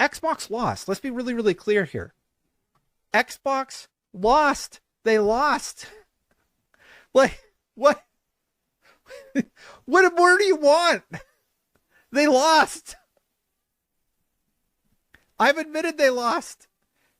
Xbox lost. Let's be really, really clear here. Xbox lost. They lost. Like, what? What more do you want? They lost. I've admitted they lost.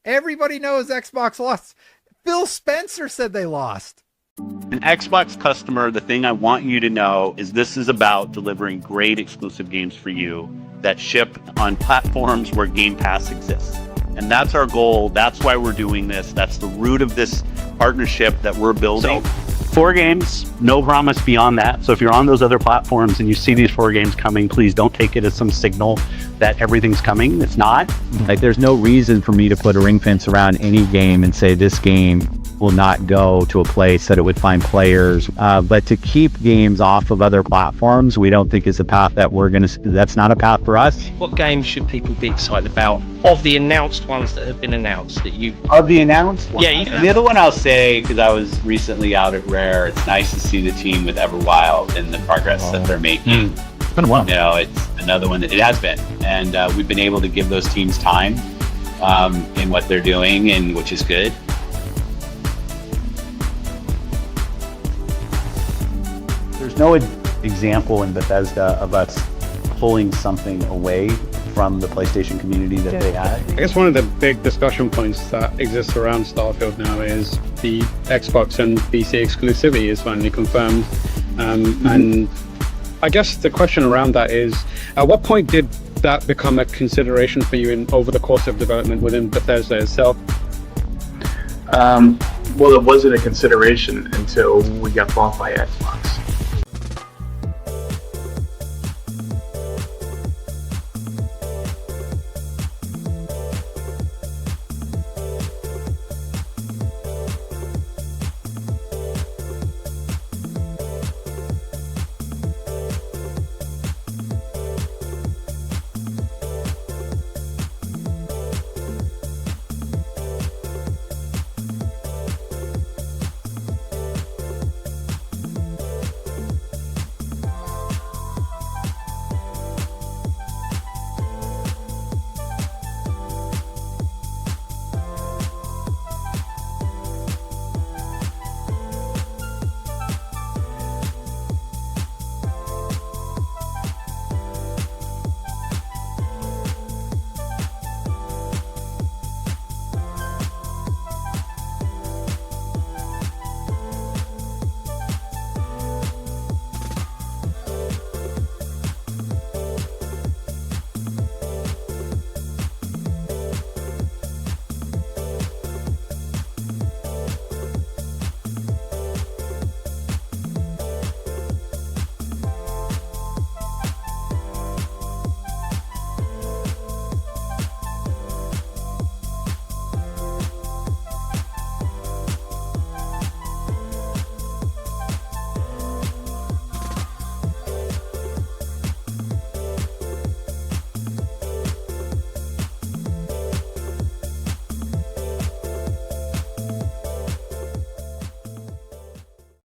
Everybody knows Xbox lost. Phil Spencer said they lost. An Xbox customer, the thing I want you to know is this is about delivering great exclusive games for you that ship on platforms where Game Pass exists. And that's our goal. That's why we're doing this. That's the root of this partnership that we're building. So, 4 games, no promise beyond that. So if you're on those other platforms and you see these 4 games coming, please don't take it as some signal that everything's coming. It's not. Like, there's no reason for me to put a ring fence around any game and say this game will not go to a place that it would find players. But to keep games off of other platforms, we don't think is a path that that's not a path for us. What games should people be excited about of the announced ones that have been announced that you... Of the announced ones? Yeah. The other one I'll say, because I was recently out at Rare, it's nice to see the team with Everwild and the progress that they're making. It's been a while. You know, it's another one that it has been. And we've been able to give those teams time in what they're doing, and which is good. There's no example in Bethesda of us pulling something away from the PlayStation community that they had. I guess one of the big discussion points that exists around Starfield now is the Xbox and PC exclusivity is finally confirmed. And I guess the question around that is, at what point did that become a consideration for you over the course of development within Bethesda itself? Well, it wasn't a consideration until we got bought by Xbox.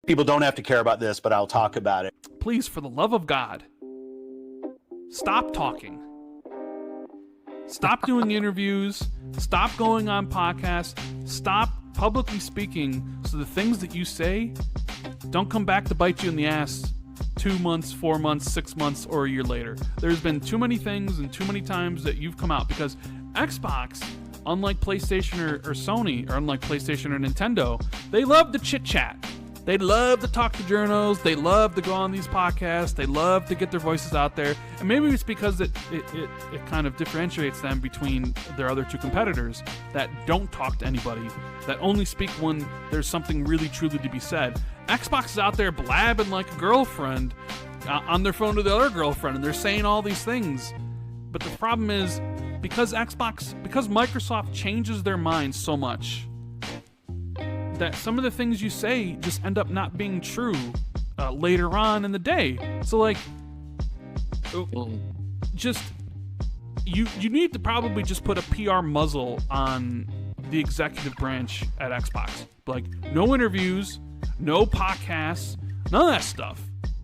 People don't have to care about this, but I'll talk about it. Please, for the love of God, stop talking. Stop doing interviews. Stop going on podcasts. Stop publicly speaking so the things that you say don't come back to bite you in the ass 2 months, 4 months, 6 months, or a year later. There's been too many things and too many times that you've come out because Xbox, unlike PlayStation or Sony, or unlike PlayStation or Nintendo, they love to chit-chat. They love to talk to journos. They love to go on these podcasts. They love to get their voices out there. And maybe it's because it kind of differentiates them between their other 2 competitors that don't talk to anybody, that only speak when there's something really truly to be said. Xbox is out there blabbing like a girlfriend on their phone to the other girlfriend, and they're saying all these things. But the problem is, because Microsoft changes their minds so much, that some of the things you say just end up not being true later on in the day. So like, just you need to probably just put a PR muzzle on the executive branch at Xbox. Like, no interviews, no podcasts, none of that stuff.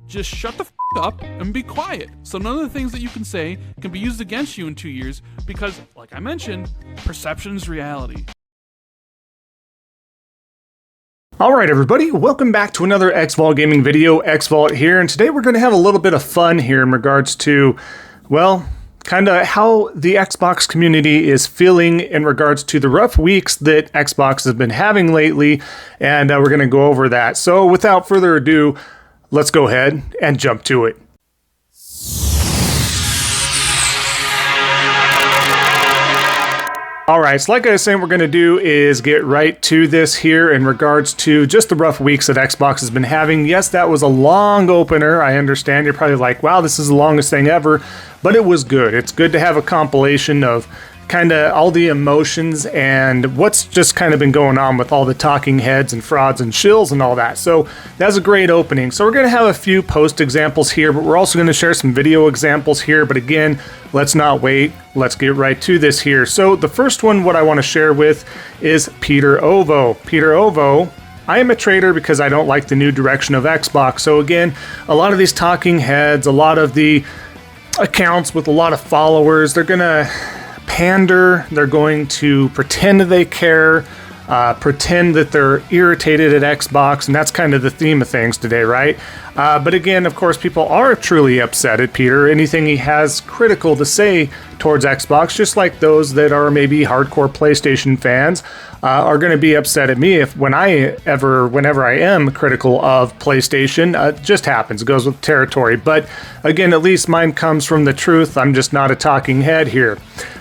Just shut the f up and be quiet. So none of the things that you can say can be used against you in 2 years because, like I mentioned, perception's reality. Alright everybody, welcome back to another Xvault gaming video. Xvault here, and today we're going to have a little bit of fun here in regards to, well, kind of how the Xbox community is feeling in regards to the rough weeks that Xbox has been having lately, and we're going to go over that. So without further ado, let's go ahead and jump to it. Alright, so like I was saying, what we're going to do is get right to this here in regards to just the rough weeks that Xbox has been having. Yes, that was a long opener. I understand. You're probably like, wow, this is the longest thing ever. But it was good. It's good to have a compilation of kind of all the emotions and what's just kind of been going on with all the talking heads and frauds and shills and all that. So that's a great opening. So we're going to have a few post examples here, but we're also going to share some video examples here. But again, let's not wait. Let's get right to this here. So the first one, what I want to share with is Peter Ovo. Peter Ovo, I am a trader because I don't like the new direction of Xbox. So again, a lot of these talking heads, a lot of the accounts with a lot of followers, they're going to pander, they're going to pretend they care, pretend that they're irritated at Xbox, and that's kind of the theme of things today, right? But again, of course, people are truly upset at Peter. Anything he has critical to say towards Xbox, just like those that are maybe hardcore PlayStation fans, are going to be upset at me whenever I am critical of PlayStation. It just happens. It goes with territory. But again, at least mine comes from the truth. I'm just not a talking head here,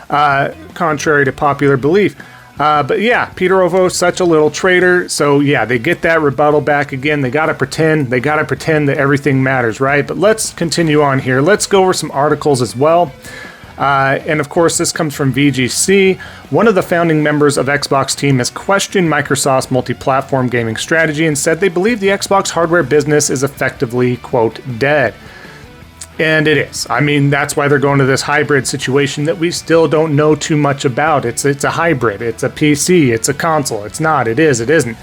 contrary to popular belief. But yeah, Peter Ovo, such a little traitor. So yeah, they get that rebuttal back again. They got to pretend that everything matters, right? But let's continue on here. Let's go over some articles as well. And of course, this comes from VGC. One of the founding members of Xbox team has questioned Microsoft's multi-platform gaming strategy and said they believe the Xbox hardware business is effectively, quote, dead. And it is. I mean, that's why they're going to this hybrid situation that we still don't know too much about. It's a hybrid. It's a PC. It's a console. It's not. It is. It isn't.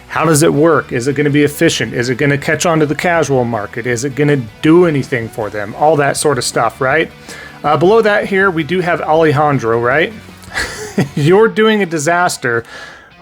How does it work? Is it going to be efficient? Is it going to catch on to the casual market? Is it going to do anything for them? All that sort of stuff, right? Below that here, we do have Alejandro, right? You're doing a disaster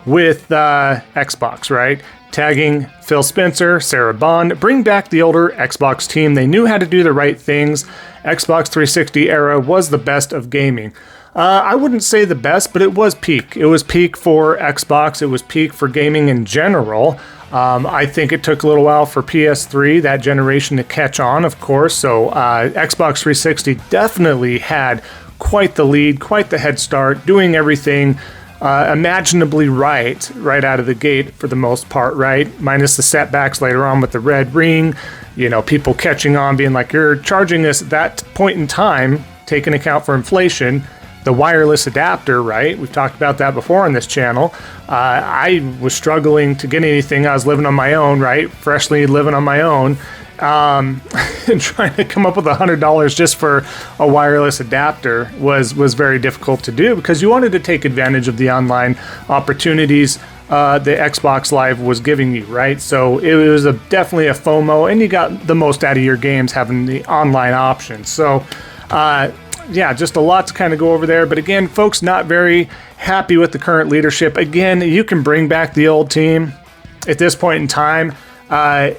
with Xbox, right? Tagging Phil Spencer, Sarah Bond, bring back the older Xbox team. They knew how to do the right things. Xbox 360 era was the best of gaming. I wouldn't say the best, but it was peak. It was peak for Xbox. It was peak for gaming in general. I think it took a little while for PS3, that generation, to catch on, of course. So Xbox 360 definitely had quite the lead, quite the head start, doing everything imaginably right out of the gate for the most part, right? Minus the setbacks later on with the red ring, you know, people catching on, being like, you're charging us at that point in time, taking account for inflation, the wireless adapter, right? We've talked about that before on this channel. I was struggling to get anything. I was living on my own, right? Freshly living on my own. And trying to come up with $100 just for a wireless adapter was very difficult to do because you wanted to take advantage of the online opportunities the Xbox Live was giving you, right? So it was definitely a FOMO, and you got the most out of your games having the online option. So yeah, just a lot to kind of go over there. But again, folks, not very happy with the current leadership. Again, you can bring back the old team at this point in time. We're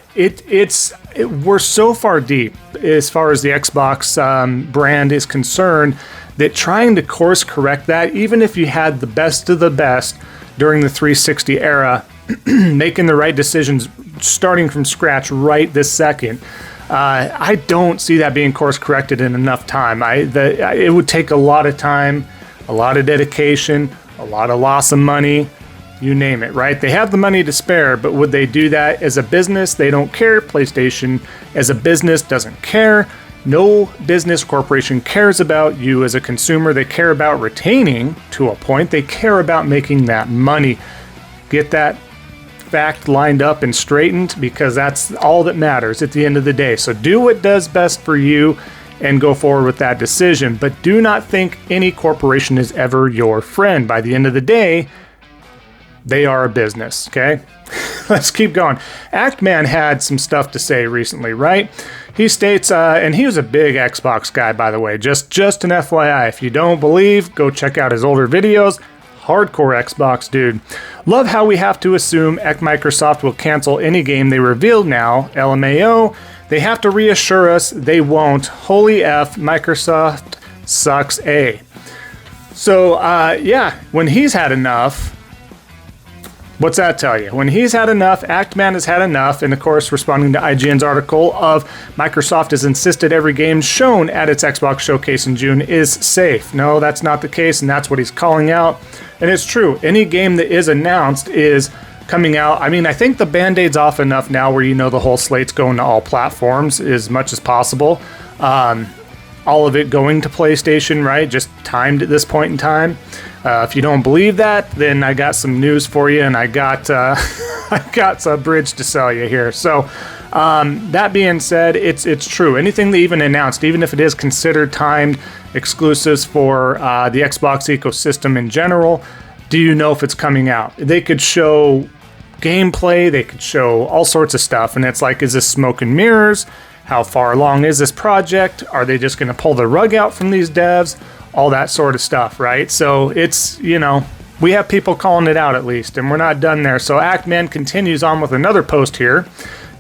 so far deep as far as the Xbox brand is concerned that trying to course correct that, even if you had the best of the best during the 360 era, making the right decisions, starting from scratch right this second, I don't see that being course corrected in enough time. It would take a lot of time, a lot of dedication, a lot of loss of money. You name it, right? They have the money to spare, but would they do that as a business? They don't care. PlayStation as a business doesn't care. No business corporation cares about you as a consumer. They care about retaining to a point. They care about making that money. Get that fact lined up and straightened, because that's all that matters at the end of the day. So do what does best for you and go forward with that decision. But do not think any corporation is ever your friend. By the end of the day, they are a business, okay? Let's keep going. Actman had some stuff to say recently, right? He states, and he was a big Xbox guy, by the way, just an FYI. If you don't believe, go check out his older videos. Hardcore Xbox dude. Love how we have to assume Microsoft will cancel any game they reveal now. LMAO. They have to reassure us they won't. Holy F, Microsoft sucks A. So, yeah, when he's had enough, what's that tell you? When he's had enough, Actman has had enough, and of course, responding to IGN's article of Microsoft has insisted every game shown at its Xbox showcase in June is safe. No, that's not the case, and that's what he's calling out. And it's true. Any game that is announced is coming out. I mean, I think the Band-Aid's off enough now where you know the whole slate's going to all platforms as much as possible. All of it going to PlayStation, right? Just timed at this point in time. If you don't believe that, then I got some news for you, and I got a bridge to sell you here. So that being said, it's true. Anything they even announced, even if it is considered timed exclusives for the Xbox ecosystem in general, do you know if it's coming out? They could show gameplay, they could show all sorts of stuff, and it's like, is this smoke and mirrors? How far along is this project? Are they just going to pull the rug out from these devs? All that sort of stuff, right? So it's, you know, we have people calling it out at least, and we're not done there. So Actman continues on with another post here.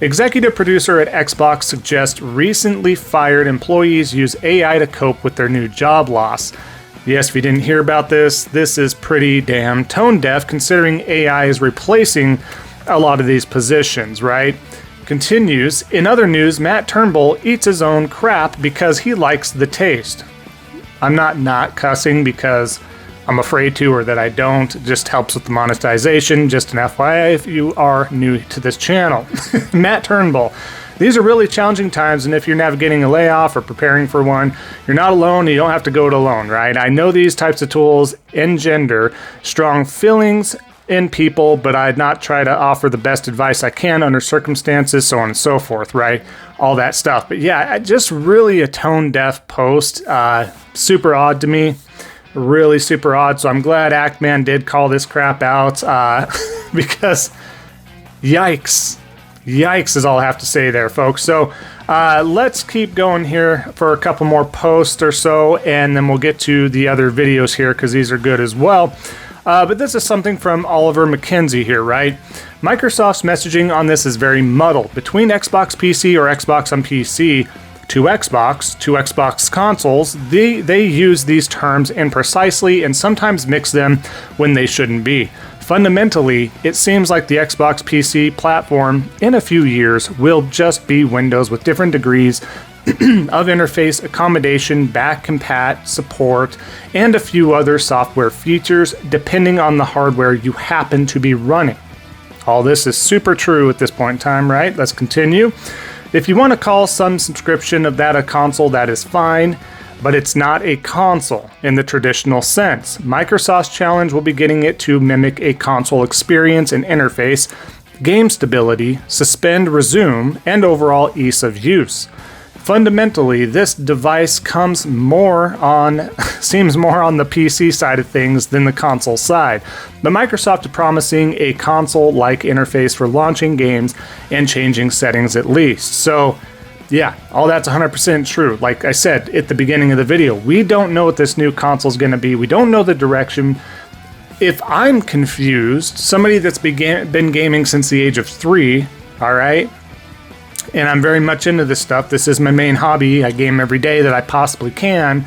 Executive producer at Xbox suggests recently fired employees use AI to cope with their new job loss. Yes, if you didn't hear about this, this is pretty damn tone deaf considering AI is replacing a lot of these positions, right? Continues, in other news, Matt Turnbull eats his own crap because he likes the taste. I'm not cussing because I'm afraid to or that I don't. It just helps with the monetization. Just an FYI if you are new to this channel. Matt Turnbull. These are really challenging times, and if you're navigating a layoff or preparing for one, you're not alone. You don't have to go it alone, right? I know these types of tools engender strong feelings in people, but I'd not try to offer the best advice I can under circumstances, so on and so forth, right? All that stuff. But yeah, just really a tone-deaf post. Super odd to me. Really super odd. So I'm glad Actman did call this crap out because yikes. Yikes is all I have to say there, folks. So let's keep going here for a couple more posts or so, and then we'll get to the other videos here because these are good as well. But this is something from Oliver McKenzie here, right? Microsoft's messaging on this is very muddled. Between Xbox PC or Xbox on PC, two Xbox consoles, they use these terms imprecisely and sometimes mix them when they shouldn't be. Fundamentally, it seems like the Xbox PC platform in a few years will just be Windows with different degrees of interface accommodation, back compat, support, and a few other software features depending on the hardware you happen to be running. All this is super true at this point in time, right? Let's continue. If you want to call some subscription of that a console, that is fine, but it's not a console in the traditional sense. Microsoft's challenge will be getting it to mimic a console experience and interface, game stability, suspend, resume, and overall ease of use. Fundamentally, this device seems more on the PC side of things than the console side. But Microsoft is promising a console-like interface for launching games and changing settings at least. So, yeah, all that's 100% true. Like I said at the beginning of the video, we don't know what this new console is going to be. We don't know the direction. If I'm confused, somebody that's been gaming since the age of 3, all right, and I'm very much into this stuff. This is my main hobby. I game every day that I possibly can.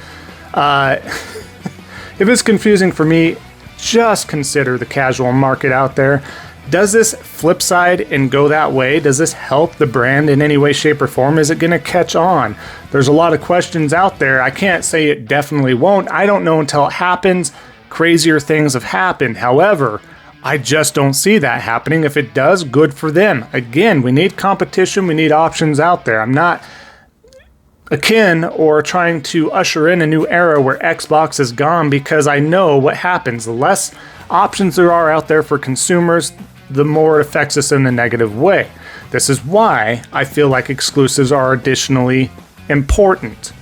If it's confusing for me, just consider the casual market out there. Does this flip side and go that way? Does this help the brand in any way, shape, or form? Is it going to catch on? There's a lot of questions out there. I can't say it definitely won't. I don't know until it happens. Crazier things have happened. However, I just don't see that happening. If it does, good for them. Again, we need competition. We need options out there. I'm not akin or trying to usher in a new era where Xbox is gone because I know what happens. The less options there are out there for consumers, the more it affects us in a negative way. This is why I feel like exclusives are additionally important.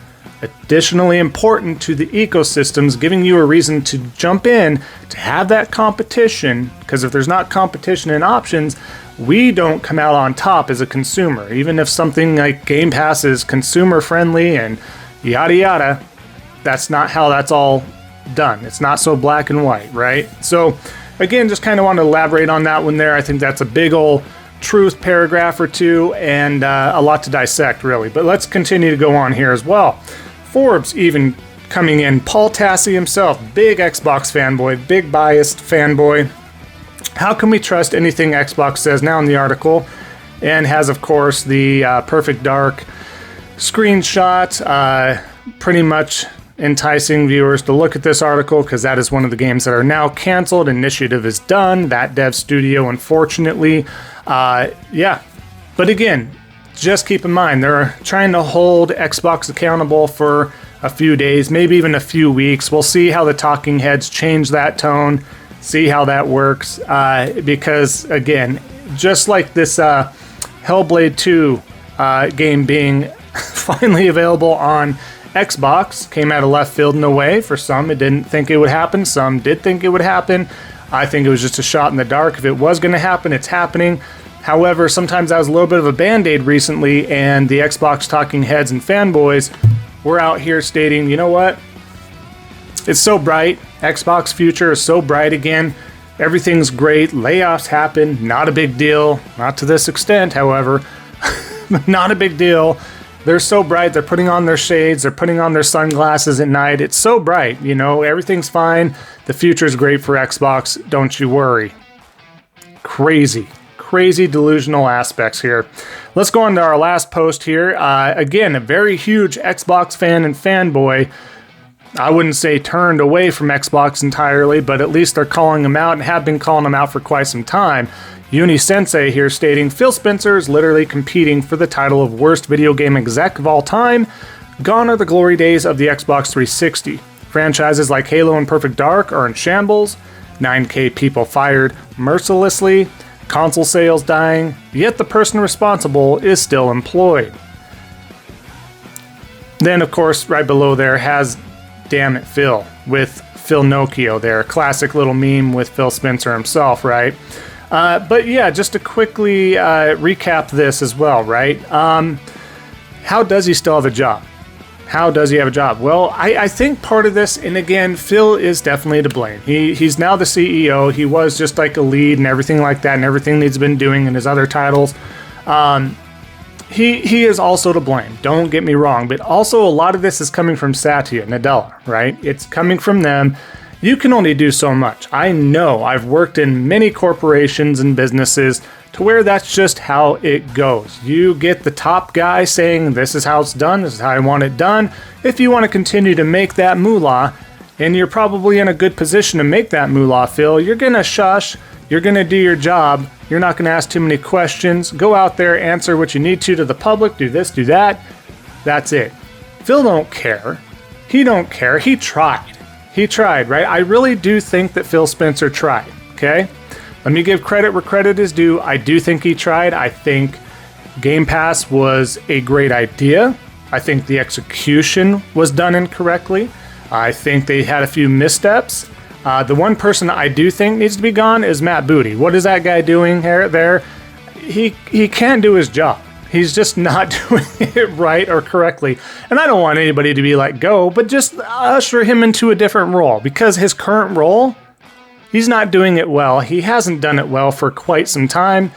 additionally important to the ecosystems, giving you a reason to jump in, to have that competition, because if there's not competition and options, we don't come out on top as a consumer. Even if something like Game Pass is consumer friendly and yada yada, that's not how that's all done. It's not so black and white, right? So again, just kind of want to elaborate on that one there. I think that's a big old truth paragraph or two, and a lot to dissect, really. But let's continue to go on here as well. Forbes even coming in. Paul Tassi himself, big Xbox fanboy, big biased fanboy. How can we trust anything Xbox says now in the article? And has, of course, the Perfect Dark screenshot, pretty much enticing viewers to look at this article because that is one of the games that are now canceled. Initiative is done. That dev studio, unfortunately. Yeah. But again, just keep in mind, they're trying to hold Xbox accountable for a few days, maybe even a few weeks. We'll see how the talking heads change that tone, see how that works. Because, again, just like this Hellblade 2 game being finally available on Xbox, came out of left field in a way. For some, it didn't think it would happen. Some did think it would happen. I think it was just a shot in the dark. If it was going to happen, it's happening. However, sometimes that was a little bit of a band-aid recently, and the Xbox talking heads and fanboys were out here stating, you know what? It's so bright. Xbox future is so bright again. Everything's great. Layoffs happen. Not a big deal. Not to this extent, however. Not a big deal. They're so bright. They're putting on their shades. They're putting on their sunglasses at night. It's so bright. You know, everything's fine. The future's great for Xbox. Don't you worry. Crazy delusional aspects here. Let's go on to our last post here. Again, a very huge Xbox fan and fanboy. I wouldn't say turned away from Xbox entirely, but at least they're calling them out and have been calling them out for quite some time. Uni Sensei here stating, Phil Spencer is literally competing for the title of worst video game exec of all time. Gone are the glory days of the Xbox 360. Franchises like Halo and Perfect Dark are in shambles. 9K people fired mercilessly. Console sales dying, yet the person responsible is still employed. Then, of course, right below there has Damn It Phil, with Phil Nokia there. Classic little meme with Phil Spencer himself, right? But yeah, just to quickly recap this as well, right? How does he still have a job? How does he have a job? Well, I think part of this, and again, Phil is definitely to blame. He's now the CEO. He was just like a lead and everything like that, and everything that he's been doing in his other titles. He is also to blame. Don't get me wrong, but also a lot of this is coming from Satya Nadella, right? It's coming from them. You can only do so much. I know I've worked in many corporations and businesses to where that's just how it goes. You get the top guy saying, this is how it's done, this is how I want it done. If you want to continue to make that moolah, and you're probably in a good position to make that moolah, Phil, you're going to shush, you're going to do your job, you're not going to ask too many questions, go out there, answer what you need to the public, do this, do that. That's it. Phil don't care. He don't care. He tried. He tried, right? I really do think that Phil Spencer tried, okay? Let me give credit where credit is due. I do think he tried. I think Game Pass was a great idea. I think the execution was done incorrectly. I think they had a few missteps. The one person I do think needs to be gone is Matt Booty. What is that guy doing there? He can't do his job. He's just not doing it right or correctly. And I don't want anybody to be let go, but just usher him into a different role, because his current role, he's not doing it well. He hasn't done it well for quite some time.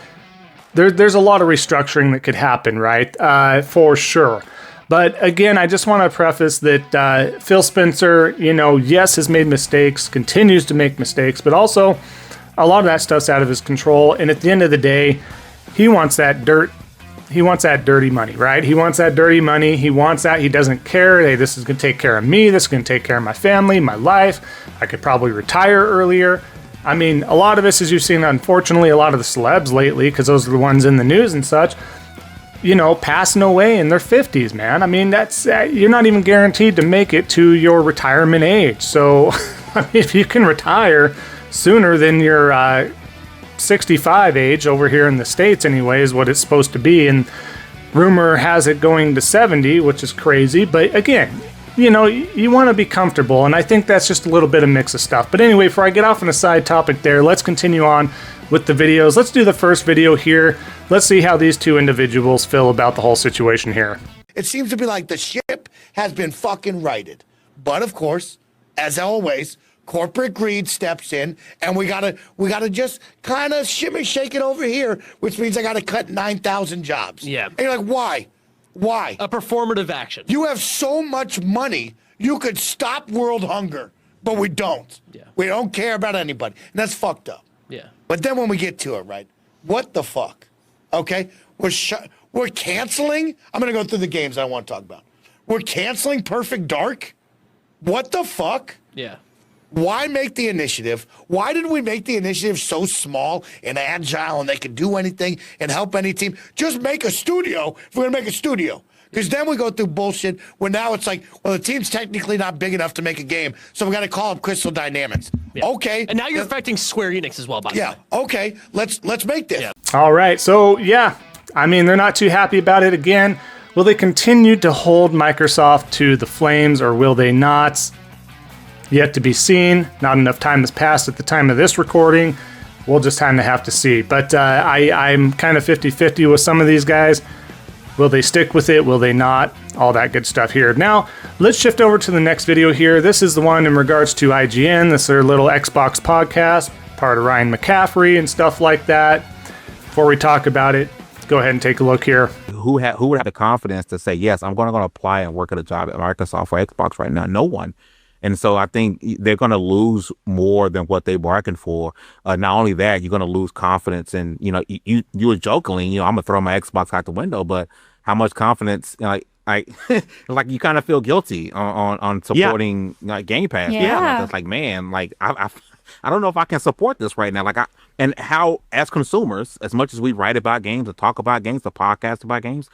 There's a lot of restructuring that could happen, right? For sure. But again, I just want to preface that Phil Spencer, yes, has made mistakes, continues to make mistakes, but also a lot of that stuff's out of his control. And at the end of the day, he wants that dirt. He wants that dirty money, right? He wants that dirty money. He wants that. He doesn't care. Hey, this is going to take care of me. This is going to take care of my family, my life. I could probably retire earlier. I mean, a lot of this, as you've seen, unfortunately, a lot of the celebs lately, because those are the ones in the news and such, passing away in their 50s, man. I mean, that's you're not even guaranteed to make it to your retirement age. So, I mean, if you can retire sooner than your 65 age over here in the States anyway is what it's supposed to be, and rumor has it going to 70, which is crazy. But again, you know, you want to be comfortable, and I think that's just a little bit of mix of stuff. But anyway, before I get off on a side topic there, let's continue on with the videos. Let's do the first video here. Let's see how these two individuals feel about the whole situation here. It seems to be like the ship has been fucking righted. But of course, as always, corporate greed steps in, and we gotta just kind of shimmy shake it over here, which means I gotta cut 9,000 jobs. Yeah. And you're like, why? Why? A performative action. You have so much money, you could stop world hunger, but we don't. Yeah. We don't care about anybody, and that's fucked up. Yeah. But then when we get to it, right? What the fuck? Okay, we're canceling. I'm gonna go through the games I want to talk about. We're canceling Perfect Dark. What the fuck? Yeah. Why make the initiative? Why did we make the initiative so small and agile and they could do anything and help any team? Just make a studio if we're going to make a studio. Because then we go through bullshit where now it's like, well, the team's technically not big enough to make a game, so we got to call up Crystal Dynamics. Yeah. Okay. And now you're affecting Square Enix as well, by the way. Yeah, okay. Let's make this. Yeah. All right, so yeah, I mean, they're not too happy about it again. Will they continue to hold Microsoft to the flames, or will they not? Yet to be seen. Not enough time has passed at the time of this recording. We'll just kind of have to see. But I'm kind of 50-50 with some of these guys. Will they stick with it? Will they not? All that good stuff here. Now, let's shift over to the next video here. This is the one in regards to IGN. This is their little Xbox podcast, part of Ryan McCaffrey and stuff like that. Before we talk about it, let's go ahead and take a look here. Who would have the confidence to say, yes, I'm going to apply and work at a job at Microsoft or Xbox right now? No one. And so I think they're going to lose more than what they bargained for. Not only that, you're going to lose confidence. And, you know, you were joking, you know, I'm going to throw my Xbox out the window. But how much confidence, you know, like you kind of feel guilty on supporting like Game Pass. Yeah. Like, it's like, man, like I don't know if I can support this right now. And how, as consumers, as much as we write about games and talk about games, the podcast about games,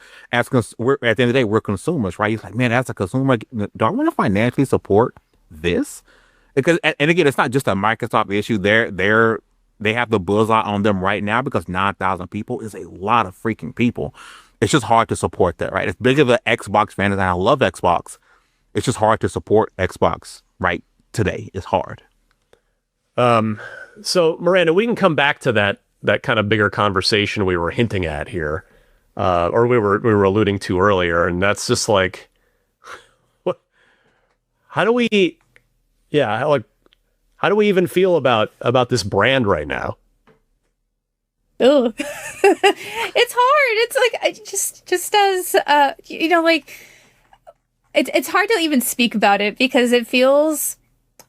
we're at the end of the day, we're consumers, right? It's like, man, as a consumer, do I want to financially support this? Because, and again, it's not just a Microsoft issue. They have the bullseye on them right now because 9,000 people is a lot of freaking people. It's just hard to support that, right? As big of an Xbox fan as I love Xbox, it's just hard to support Xbox right today. It's hard. So Miranda, we can come back to that kind of bigger conversation we were hinting at here, or we were alluding to earlier, and that's just like, how do we even feel about this brand right now? Ugh. It's hard. It's like, I just as you know, like it's hard to even speak about it because it feels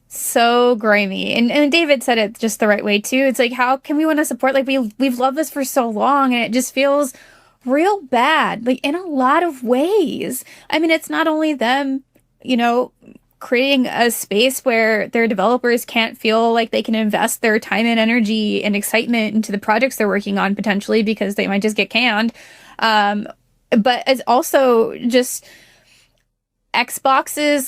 so grimy. And David said it just the right way too. It's like, how can we want to support, like we've loved this for so long, and it just feels real bad, like in a lot of ways. I mean, it's not only them, you know, creating a space where their developers can't feel like they can invest their time and energy and excitement into the projects they're working on potentially because they might just get canned. But it's also just Xbox's,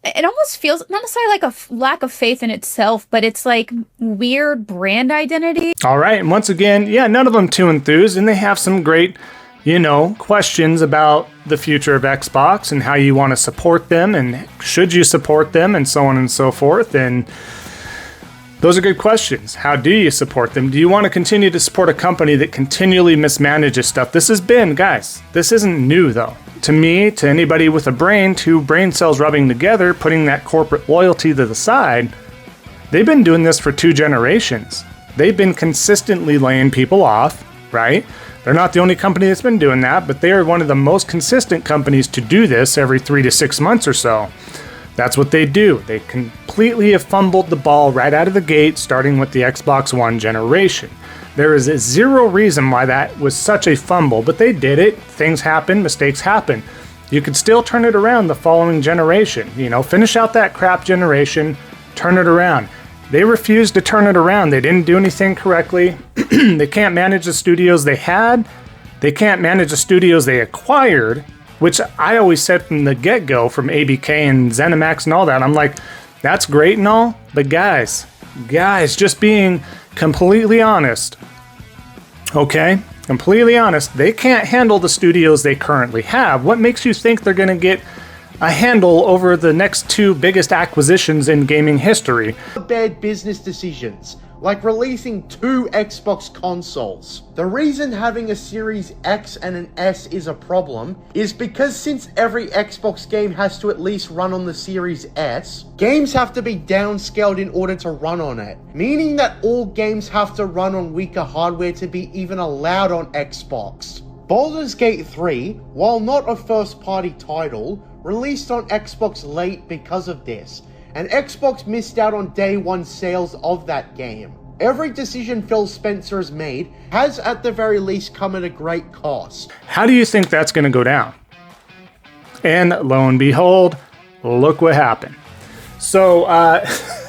it almost feels not necessarily like a lack of faith in itself, but it's like weird brand identity. All right. And once again, yeah, none of them too enthused, and they have some great, you know, questions about the future of Xbox and how you want to support them and should you support them and so on and so forth. And those are good questions. How do you support them? Do you want to continue to support a company that continually mismanages stuff? This has been, guys, this isn't new though. To me, to anybody with a brain, two brain cells rubbing together, putting that corporate loyalty to the side, they've been doing this for 2 generations. They've been consistently laying people off, right? They're not the only company that's been doing that, but they are one of the most consistent companies to do this every 3 to 6 months or so. That's what they do. They completely have fumbled the ball right out of the gate, starting with the Xbox One generation. There is zero reason why that was such a fumble, but they did it. Things happen, mistakes happen. You could still turn it around the following generation. You know, finish out that crap generation, turn it around. They refused to turn it around. They didn't do anything correctly. They can't manage the studios they had. They can't manage the studios they acquired, which I always said from the get-go, from ABK and ZeniMax and all that. I'm like, that's great and all, but guys, just being completely honest, okay? Completely honest, they can't handle the studios they currently have. What makes you think they're going to get a handle over the next 2 biggest acquisitions in gaming history. Bad business decisions, like releasing 2 Xbox consoles. The reason having a Series X and an S is a problem is because since every Xbox game has to at least run on the Series S, games have to be downscaled in order to run on it, meaning that all games have to run on weaker hardware to be even allowed on Xbox. Baldur's Gate 3, while not a first-party title, released on Xbox late because of this, and Xbox missed out on day 1 sales of that game. Every decision Phil Spencer has made has at the very least come at a great cost. How do you think that's going to go down? And lo and behold, look what happened. So,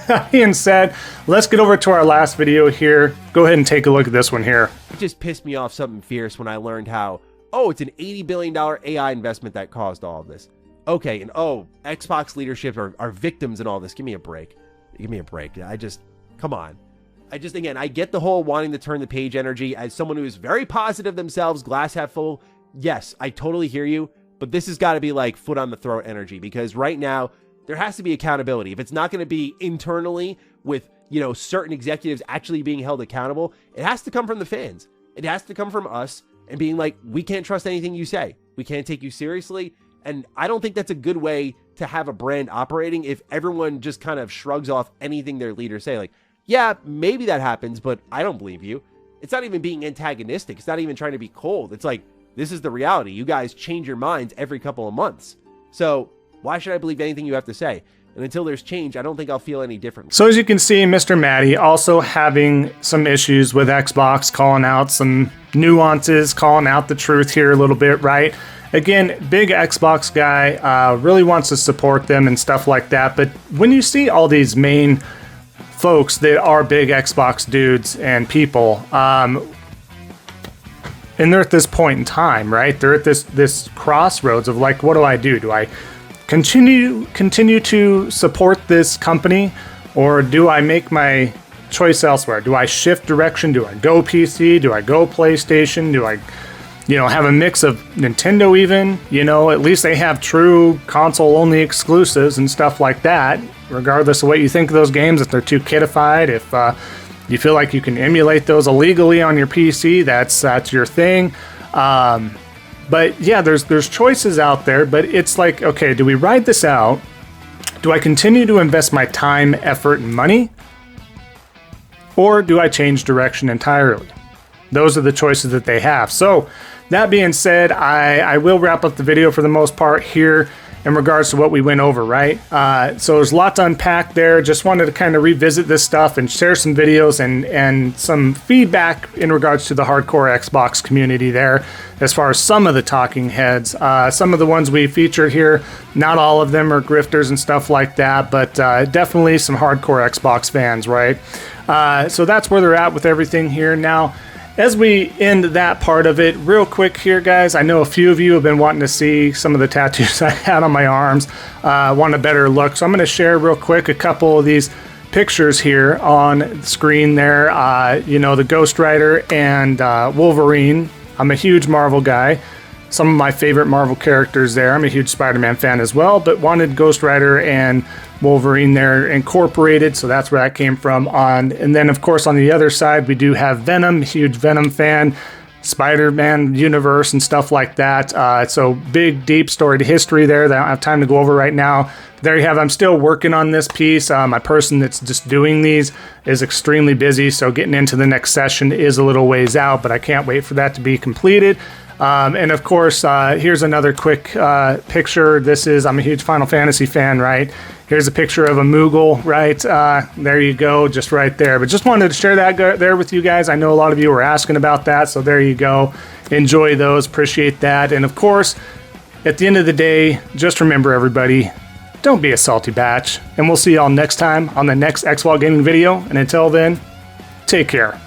that being said, let's get over to our last video here. Go ahead and take a look at this one here. It just pissed me off something fierce when I learned how, oh, it's an $80 billion AI investment that caused all of this. Okay, and oh, Xbox leadership are victims in all this. Give me a break. Give me a break. Come on. Again, I get the whole wanting to turn the page energy. As someone who is very positive themselves, glass half full, yes, I totally hear you. But this has got to be like foot on the throat energy, because right now, there has to be accountability. If it's not going to be internally with, certain executives actually being held accountable, it has to come from the fans. It has to come from us and being like, we can't trust anything you say. We can't take you seriously. And I don't think that's a good way to have a brand operating if everyone just kind of shrugs off anything their leaders say. Like, yeah, maybe that happens, but I don't believe you. It's not even being antagonistic. It's not even trying to be cold. It's like, this is the reality. You guys change your minds every couple of months. So why should I believe anything you have to say? And until there's change, I don't think I'll feel any differently. So as you can see, Mr. Matty also having some issues with Xbox, calling out some nuances, calling out the truth here a little bit, right? Again, big Xbox guy, really wants to support them and stuff like that. But when you see all these main folks that are big Xbox dudes and people, and they're at this point in time, right? They're at this crossroads of like, what do I do? Do I continue to support this company, or do I make my choice elsewhere? Do I shift direction? Do I go PC? Do I go PlayStation? Do I have a mix of Nintendo even? At least they have true console-only exclusives and stuff like that, regardless of what you think of those games. If they're too kidified, if you feel like you can emulate those illegally on your PC, that's your thing. But yeah, there's choices out there, but it's like, okay, do we ride this out? Do I continue to invest my time, effort, and money? Or do I change direction entirely? Those are the choices that they have. So that being said, I will wrap up the video for the most part here in regards to what we went over, right? So there's a lot to unpack there. Just wanted to kind of revisit this stuff and share some videos and some feedback in regards to the hardcore Xbox community there, as far as some of the talking heads. Some of the ones we featured here, not all of them are grifters and stuff like that, but definitely some hardcore Xbox fans, right? So that's where they're at with everything here. Now, as we end that part of it, real quick here, guys, I know a few of you have been wanting to see some of the tattoos I had on my arms, want a better look. So I'm going to share real quick a couple of these pictures here on the screen there. The Ghost Rider and Wolverine. I'm a huge Marvel guy. Some of my favorite Marvel characters there. I'm a huge Spider-Man fan as well, but wanted Ghost Rider and Wolverine there incorporated, so that's where that came from. And then, of course, on the other side, we do have Venom, huge Venom fan, Spider-Man universe and stuff like that. So big, deep storied history there that I don't have time to go over right now. There you have, I'm still working on this piece. My person that's just doing these is extremely busy, so getting into the next session is a little ways out, but I can't wait for that to be completed. And of course, here's another quick picture. I'm a huge Final Fantasy fan, right? Here's a picture of a Moogle, right? There you go, just right there. But just wanted to share that there with you guys. I know a lot of you were asking about that, so there you go. Enjoy those, appreciate that. And of course, at the end of the day, just remember, everybody, don't be a salty batch. And we'll see y'all next time on the next Xvault Gaming video. And until then, take care.